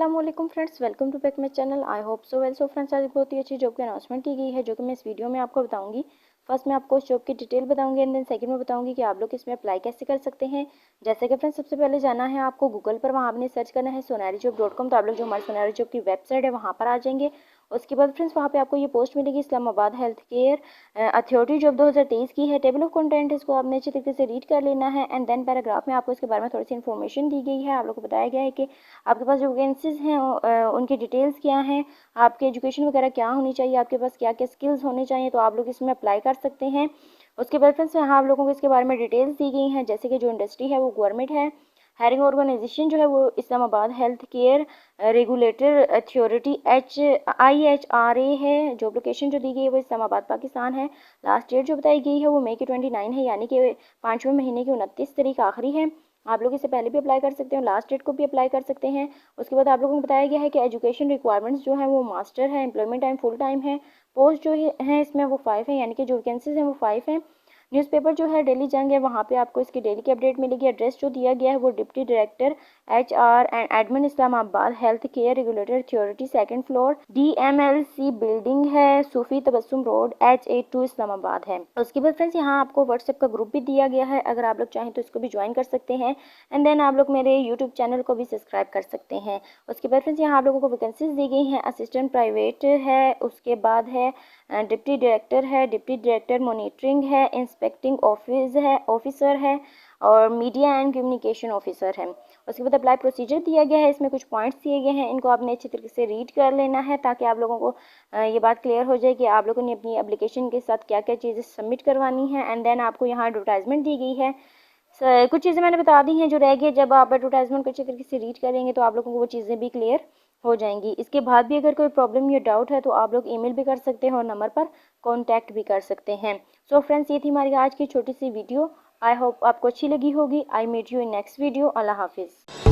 अस्सलाम वालेकुम friends, welcome to back my channel. I hope so well. So friends, आज बहुत ही अच्छी जॉब की अनाउंसमेंट की गई है जो कि मैं इस वीडियो में आपको बताऊंगी। फर्स्ट मैं आपको उस जॉब की डिटेल बताऊंगी एंड देन सेकंड में बताऊंगी कि आप लोग इसमें अप्लाई कैसे कर सकते हैं। जैसे कि फ्रेंड्स, सबसे पहले जाना है आपको गूगल पर, वहाँ आपने सर्च करना है sonarijob.com। तो आप लोग जो हमारी सोनारी जॉब की वेबसाइट है वहाँ पर आ जाएंगे। उसके बाद फ्रेंड्स वहाँ पे आपको ये पोस्ट मिलेगी, Islamabad health care authority job 2023 की है। टेबल ऑफ कंटेंट इसको आपने अच्छे तरीके से रीड कर लेना है एंड देन पैराग्राफ में आपको इसके बारे में थोड़ी सी इन्फॉर्मेशन दी गई है। आप लोग को बताया गया है कि आपके पास जो वैकेंसीज हैं उनकी डिटेल्स क्या हैं, आपके एजुकेशन वगैरह क्या होनी चाहिए, आपके पास क्या क्या स्किल्स होने चाहिए, तो आप लोग इसमें अप्लाई कर सकते हैं। उसके बाद फ्रेंड्स यहाँ आप लोगों को इसके बारे में डिटेल्स दी गई हैं, जैसे कि जो इंडस्ट्री है वो गवर्नमेंट है। हायरिंग ऑर्गेनाइजेशन जो है वो Islamabad health care regulator authority IHRA है। जॉब लोकेशन जो दी गई है वो इस्लामाबाद पाकिस्तान है। लास्ट डेट जो बताई गई है वो मई की 29 है, यानी कि 5वें महीने की 29 तारीख आखिरी है। आप लोग इससे पहले भी अप्लाई कर सकते हैं, लास्ट डेट को भी अप्लाई कर सकते हैं। उसके बाद आप लोगों को बताया गया है कि एजुकेशन रिक्वायरमेंट्स जो है वो मास्टर है, एम्प्लॉयमेंट टाइम फुल टाइम है। पोस्ट जो है इसमें वो 5 है, यानी कि जो वैकेंसीज हैं वो 5 हैं। न्यूज़पेपर जो है डेली जंग है, वहाँ पे आपको इसकी डेली की अपडेट मिलेगी। एड्रेस जो दिया गया है वो deputy director HR and admin Islamabad health care regulator authority, second floor, DMLC building है, सूफी तबस्सुम रोड, H82 इस्लामाबाद है। उसके बाद फ्रेंड्स यहाँ आपको व्हाट्सएप का ग्रुप भी दिया गया है, अगर आप लोग चाहें तो इसको भी ज्वाइन कर सकते हैं एंड देन आप लोग मेरे यूट्यूब चैनल को भी सब्सक्राइब कर सकते हैं। उसके बाद फ्रेंड्स यहाँ आप लोगों को वैकेंसीज दी गई हैं। असिस्टेंट प्राइवेट है, उसके बाद है डिप्टी डायरेक्टर है, डिप्टी डायरेक्टर मॉनिटरिंग है, इंस्पेक्टिंग ऑफिसर है और मीडिया एंड कम्युनिकेशन ऑफिसर है। उसके बाद अप्लाई प्रोसीजर दिया गया है, इसमें कुछ पॉइंट्स दिए गए हैं, इनको आपने अच्छी तरीके से रीड कर लेना है ताकि आप लोगों को ये बात क्लियर हो जाए कि आप लोगों ने अपनी एप्लीकेशन के साथ क्या क्या चीज़ें सबमिट करवानी है। एंड देन आपको यहाँ एडवर्टाइजमेंट दी गई है। कुछ चीज़ें मैंने बता दी हैं जो रह गई, जब आप एडवर्टाइजमेंट को अच्छी तरीके से रीड करेंगे तो आप लोगों को वो चीज़ें भी क्लियर हो जाएंगी। इसके बाद भी अगर कोई प्रॉब्लम या डाउट है तो आप लोग ईमेल भी कर सकते हैं और नंबर पर कांटेक्ट भी कर सकते हैं। सो फ्रेंड्स, ये थी हमारी आज की छोटी सी वीडियो। आई होप आपको अच्छी लगी होगी। I meet you in next video. अल्लाह हाफिज़।